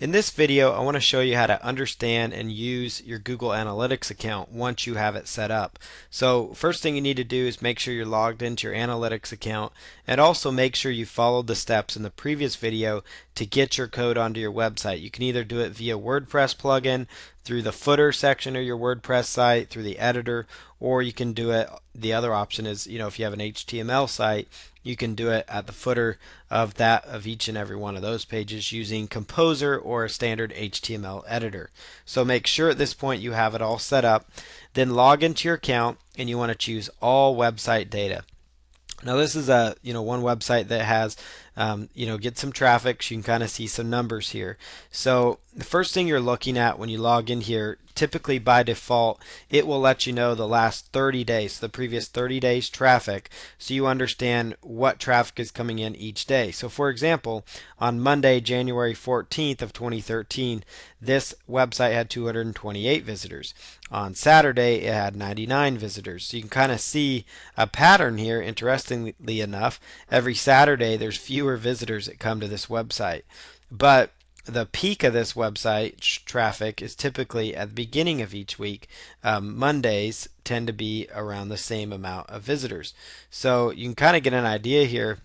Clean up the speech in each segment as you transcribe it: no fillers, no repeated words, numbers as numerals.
In this video, I want to show you how to understand and use your Google Analytics account once you have it set up. So first thing you need to do is make sure you're logged into your Analytics account, and also make sure you followed the steps in the previous video to get your code onto your website. You can either do it via WordPress plugin, through the footer section of your WordPress site, through the editor, or you can do it, the other option is, if you have an HTML site, you can do it at the footer of each and every one of those pages using Composer or a standard HTML editor. So make sure at this point you have it all set up. Then log into your account and you want to choose all website data. Now this is a one website that has get some traffic, so you can kind of see some numbers here. So the first thing you're looking at when you log in here, typically by default, it will let you know the last 30 days, the previous 30 days traffic, so you understand what traffic is coming in each day. So for example, on Monday, January 14th of 2013, this website had 228 visitors. On Saturday, it had 99 visitors. So you can kind of see a pattern here. Interestingly enough, every Saturday there's fewer visitors that come to this website. But the peak of this website traffic is typically at the beginning of each week. Mondays tend to be around the same amount of visitors. So you can kind of get an idea here.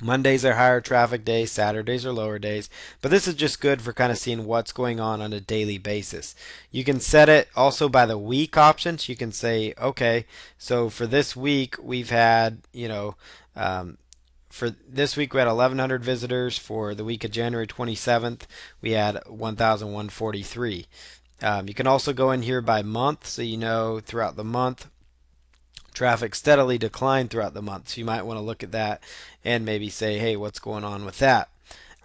Mondays are higher traffic days, Saturdays are lower days, but this is just good for kind of seeing what's going on a daily basis. You can set it also by the week options. You can say, okay, so for this week we've had, for this week we had 1,100 visitors. For the week of January 27th, we had 1,143. You can also go in here by month, so throughout the month traffic steadily declined throughout the month. So you might want to look at that and maybe say, hey, what's going on with that?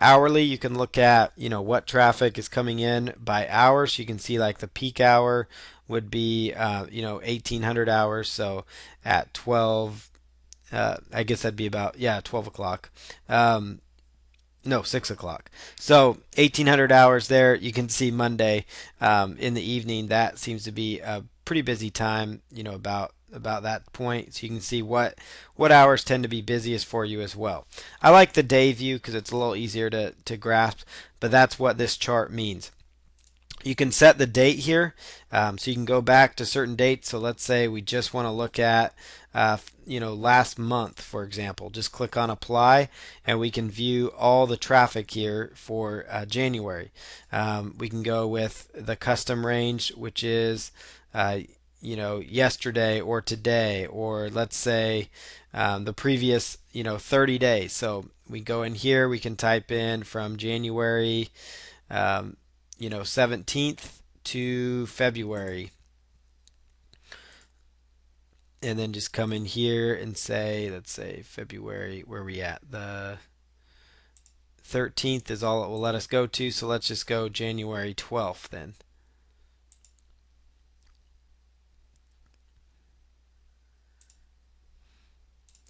Hourly, you can look at, what traffic is coming in by hours. So you can see like the peak hour would be, 1,800 hours. So at 12, I guess that'd be about, 12 o'clock. No, 6 o'clock. So 1,800 hours there. You can see Monday in the evening. That seems to be a pretty busy time, about that point, so you can see what hours tend to be busiest for you as well. I like the day view because it's a little easier to grasp, but that's what this chart means. You can set the date here, so you can go back to certain dates. So let's say we just want to look at last month, for example. Just click on apply and we can view all the traffic here for January. We can go with the custom range, which is yesterday or today, or let's say the previous 30 days. So we go in here, we can type in from January 17th to February, and then just come in here and say, let's say February, where are we at? The 13th is all it will let us go to, so let's just go January 12th then.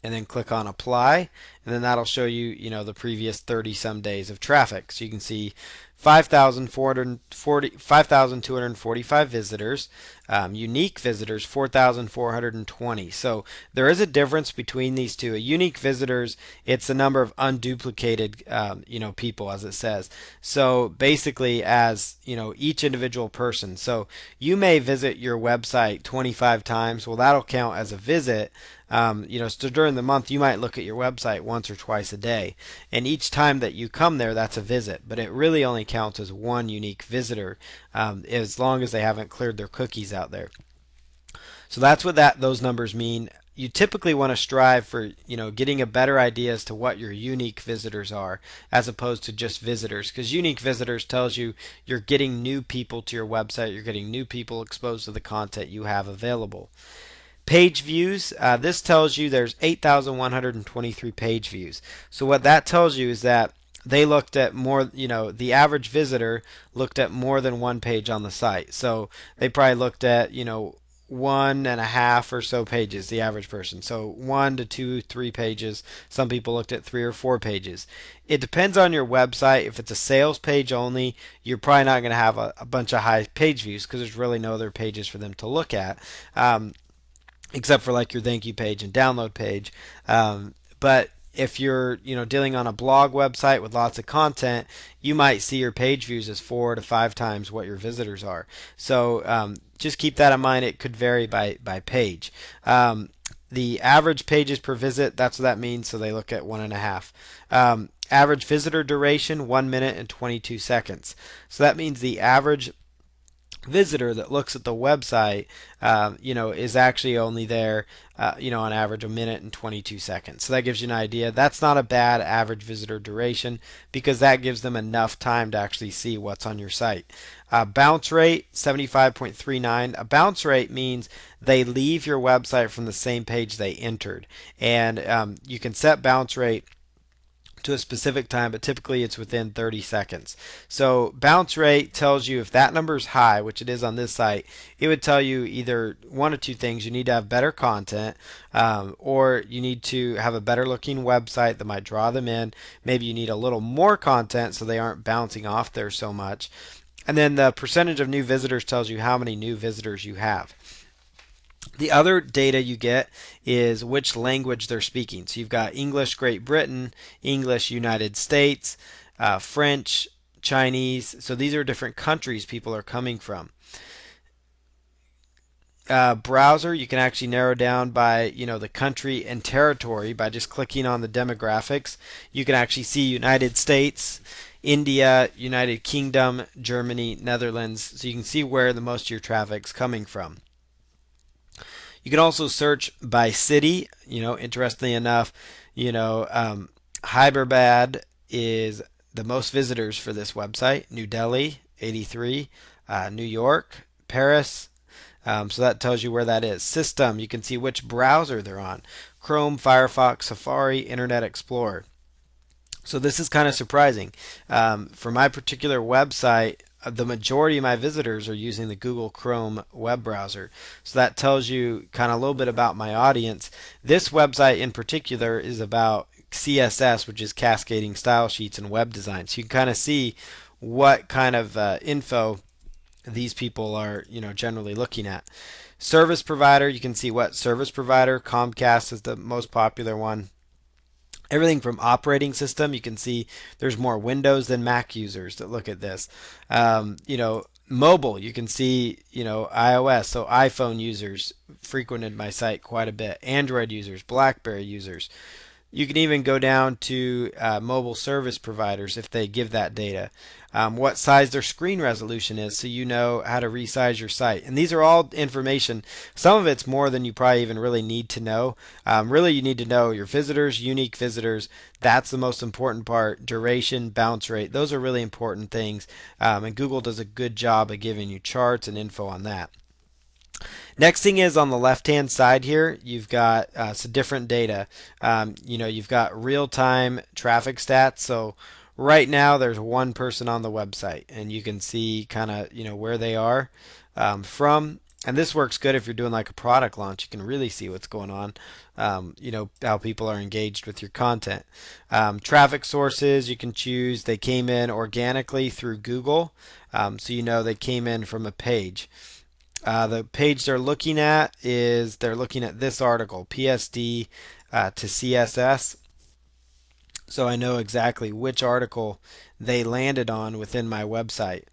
And then click on apply, and then that'll show you the previous 30 some days of traffic. So you can see 5,245 visitors, unique visitors 4,420. So there is a difference between these two. A unique visitors, it's the number of unduplicated people, as it says. So basically, as each individual person. So you may visit your website 25 times. Well, that'll count as a visit. So during the month you might look at your website once or twice a day, and each time that you come there, that's a visit, but it really only counts as one unique visitor, as long as they haven't cleared their cookies out there. So that's what those numbers mean. You typically want to strive for getting a better idea as to what your unique visitors are, as opposed to just visitors, because unique visitors tells you you're getting new people to your website, you're getting new people exposed to the content you have available. Page views, this tells you there's 8,123 page views. So what that tells you is that they looked at more, the average visitor looked at more than one page on the site. So they probably looked at, 1.5 or so pages, the average person. So 1 to 2, 3 pages. Some people looked at 3 or 4 pages. It depends on your website. If it's a sales page only, you're probably not going to have a bunch of high page views because there's really no other pages for them to look at. Except for like your thank you page and download page. But if you're dealing on a blog website with lots of content, you might see your page views as 4 to 5 times what your visitors are. So just keep that in mind. It could vary by page. The average pages per visit, that's what that means. So they look at 1.5. Average visitor duration, 1 minute and 22 seconds. So that means the average visitor that looks at the website, is actually only there, on average 1 minute and 22 seconds. So that gives you an idea. That's not a bad average visitor duration because that gives them enough time to actually see what's on your site. Bounce rate, 75.39. A bounce rate means they leave your website from the same page they entered. And you can set bounce rate to a specific time, but typically it's within 30 seconds. So bounce rate tells you if that number is high, which it is on this site, it would tell you either one of two things. You need to have better content, or you need to have a better looking website that might draw them in. Maybe you need a little more content so they aren't bouncing off there so much. And then the percentage of new visitors tells you how many new visitors you have. The other data you get is which language they're speaking. So you've got English Great Britain, English United States, French, Chinese. So these are different countries people are coming from. Browser, you can actually narrow down by the country and territory by just clicking on the demographics. You can actually see United States, India, United Kingdom, Germany, Netherlands. So you can see where the most of your traffic's coming from. You can also search by city. Interestingly enough, Hyderabad is the most visitors for this website. New Delhi, 83. New York, Paris. So that tells you where that is. System, you can see which browser they're on. Chrome, Firefox, Safari, Internet Explorer. So this is kind of surprising. For my particular website, the majority of my visitors are using the Google Chrome web browser. So that tells you kind of a little bit about my audience. This website in particular is about CSS, which is cascading style sheets and web design. So you can kind of see what kind of info these people are generally looking at. Service provider, you can see what service provider. Comcast is the most popular one. Everything from operating system, you can see there's more Windows than Mac users that look at this. Mobile, you can see iOS, so iPhone users frequented my site quite a bit. Android users, BlackBerry users. You can even go down to mobile service providers if they give that data. What size their screen resolution is, so you know how to resize your site. And these are all information. Some of it's more than you probably even really need to know. Really, you need to know your visitors, unique visitors. That's the most important part. Duration, bounce rate. Those are really important things. And Google does a good job of giving you charts and info on that. Next thing is on the left hand side here, you've got some different data. You've got real-time traffic stats. So right now there's one person on the website and you can see kind of where they are from. And this works good if you're doing like a product launch. You can really see what's going on, how people are engaged with your content. Traffic sources, you can choose. They came in organically through Google, so they came in from a page. The page they're looking at is they're looking at this article, PSD to CSS. So I know exactly which article they landed on within my website.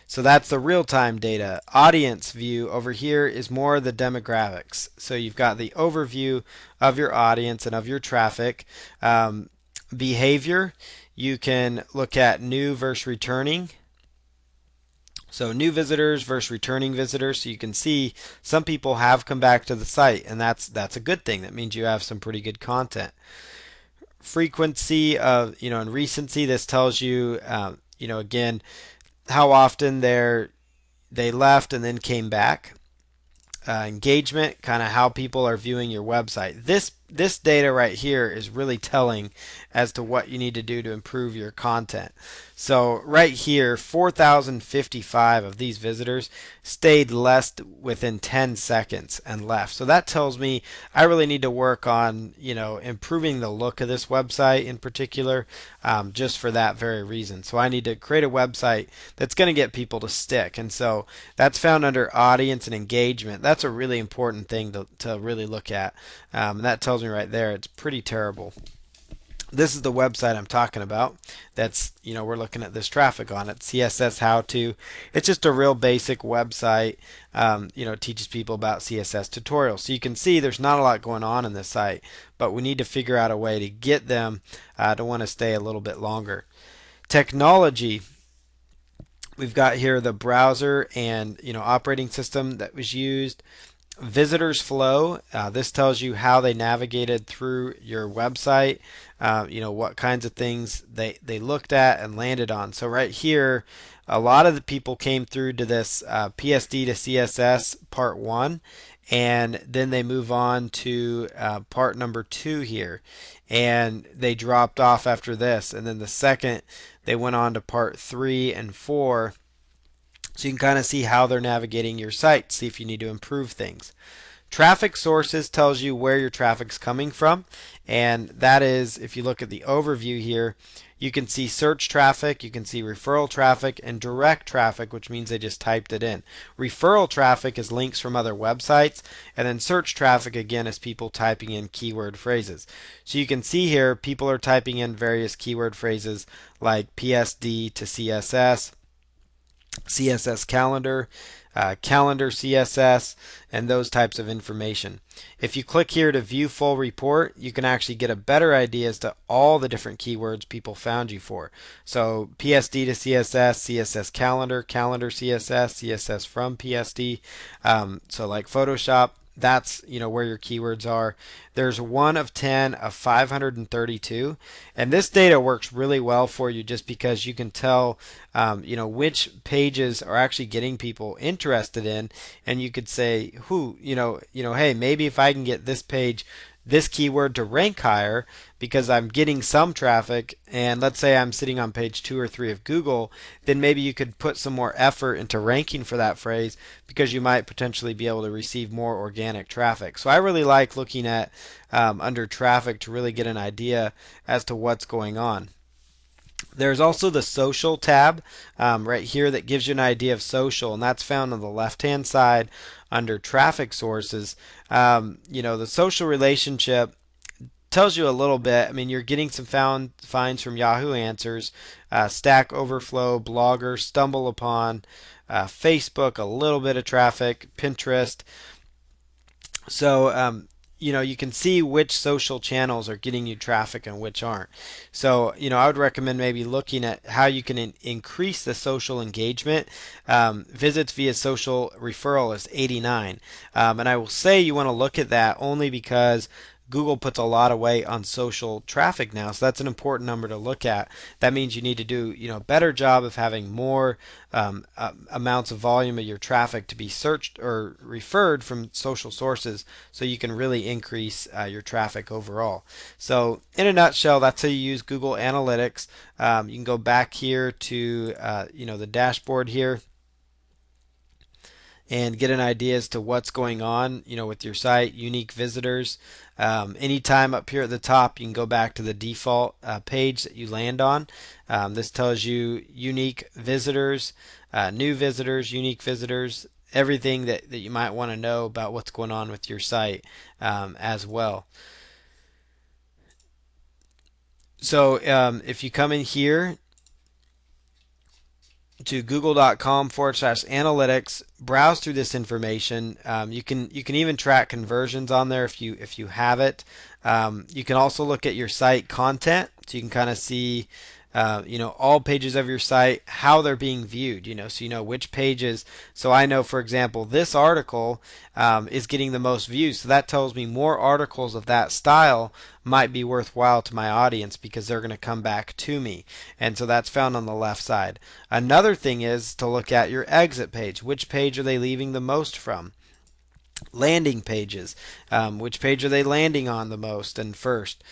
So that's the real-time data. Audience view over here is more the demographics. So you've got the overview of your audience and of your traffic. Behavior, you can look at new versus returning. So new visitors versus returning visitors. So you can see some people have come back to the site, and that's a good thing. That means you have some pretty good content. Frequency of and recency. This tells you again how often they left and then came back. Engagement, kind of how people are viewing your website. This data right here is really telling as to what you need to do to improve your content. So right here, 4,055 of these visitors stayed less within 10 seconds and left. So that tells me I really need to work on improving the look of this website in particular, just for that very reason. So I need to create a website that's going to get people to stick. And so that's found under audience and engagement. That's a really important thing to really look at. That tells me right there it's pretty terrible. This is the website I'm talking about. That's, we're looking at this traffic on it. CSS How To. It's just a real basic website. It teaches people about CSS tutorials. So you can see there's not a lot going on in this site, but we need to figure out a way to get them to want to stay a little bit longer. Technology. We've got here the browser and operating system that was used. Visitors flow. This tells you how they navigated through your website. What kinds of things they looked at and landed on. So right here, a lot of the people came through to this PSD to CSS part 1, and then they move on to part number 2 here, and they dropped off after this, and then the second they went on to part 3 and 4. So you can kind of see how they're navigating your site, see if you need to improve things. Traffic sources tells you where your traffic's coming from, and that is, if you look at the overview here, you can see search traffic, you can see referral traffic, and direct traffic, which means they just typed it in. Referral traffic is links from other websites, and then search traffic again is people typing in keyword phrases. So you can see here people are typing in various keyword phrases like PSD to CSS, CSS calendar, calendar CSS, and those types of information. If you click here to view full report, you can actually get a better idea as to all the different keywords people found you for. So PSD to CSS, CSS calendar, calendar CSS, CSS from PSD. So like Photoshop, that's where your keywords are. There's 1 of 10 of 532, and this data works really well for you just because you can tell which pages are actually getting people interested in, and you could say hey, maybe if I can get this page, this keyword to rank higher because I'm getting some traffic, and let's say I'm sitting on page 2 or 3 of Google, then maybe you could put some more effort into ranking for that phrase because you might potentially be able to receive more organic traffic. So I really like looking at under traffic to really get an idea as to what's going on. There's also the social tab right here that gives you an idea of social, and that's found on the left hand side under traffic sources. The social relationship tells you a little bit. I mean, you're getting some finds from Yahoo Answers, Stack Overflow, Blogger, Stumble Upon, Facebook, a little bit of traffic, Pinterest. So you can see which social channels are getting you traffic and which aren't. So, I would recommend maybe looking at how you can increase the social engagement. Visits via social referral is 89. And I will say you want to look at that only because Google puts a lot of weight on social traffic now, so that's an important number to look at. That means you need to do a better job of having more amounts of volume of your traffic to be searched or referred from social sources, so you can really increase your traffic overall. So in a nutshell, that's how you use Google Analytics. You can go back here to the dashboard here and get an idea as to what's going on, with your site, unique visitors. Anytime up here at the top, you can go back to the default page that you land on. This tells you unique visitors, new visitors, unique visitors, everything that you might want to know about what's going on with your site as well. So if you come in here to google.com/analytics, browse through this information. You can even track conversions on there if you have it. You can also look at your site content, so you can kind of see all pages of your site, how they're being viewed, so which pages. So I know, for example, this article is getting the most views, so that tells me more articles of that style might be worthwhile to my audience because they're going to come back to me. And so that's found on the left side. Another thing is to look at your exit page. Which page are they leaving the most from? Landing pages, which page are they landing on the most and first?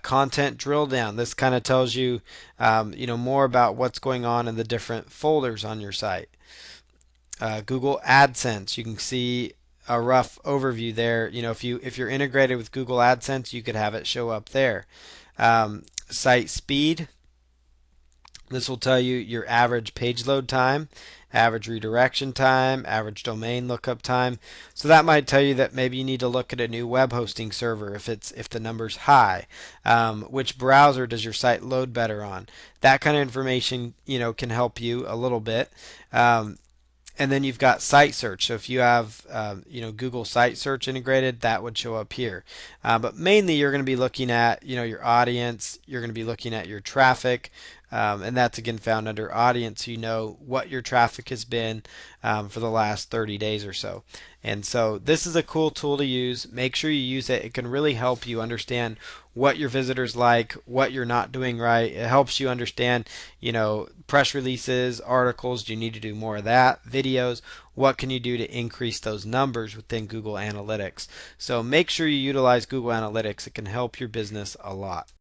Content drill down. This kind of tells you more about what's going on in the different folders on your site. Google AdSense, you can see a rough overview there. If you're integrated with Google AdSense, you could have it show up there. Site speed. This will tell you your average page load time, average redirection time, average domain lookup time. So that might tell you that maybe you need to look at a new web hosting server if the number's high. Which browser does your site load better on? That kind of information, can help you a little bit. And then you've got site search. So if you have Google site search integrated, that would show up here. But mainly you're going to be looking at your audience. You're going to be looking at your traffic. And that's again found under audience. You know what your traffic has been for the last 30 days or so. And so this is a cool tool to use. Make sure you use it. It can really help you understand what your visitors like, what you're not doing right. It helps you understand, press releases, articles. Do you need to do more of that? Videos. What can you do to increase those numbers within Google Analytics? So make sure you utilize Google Analytics. It can help your business a lot.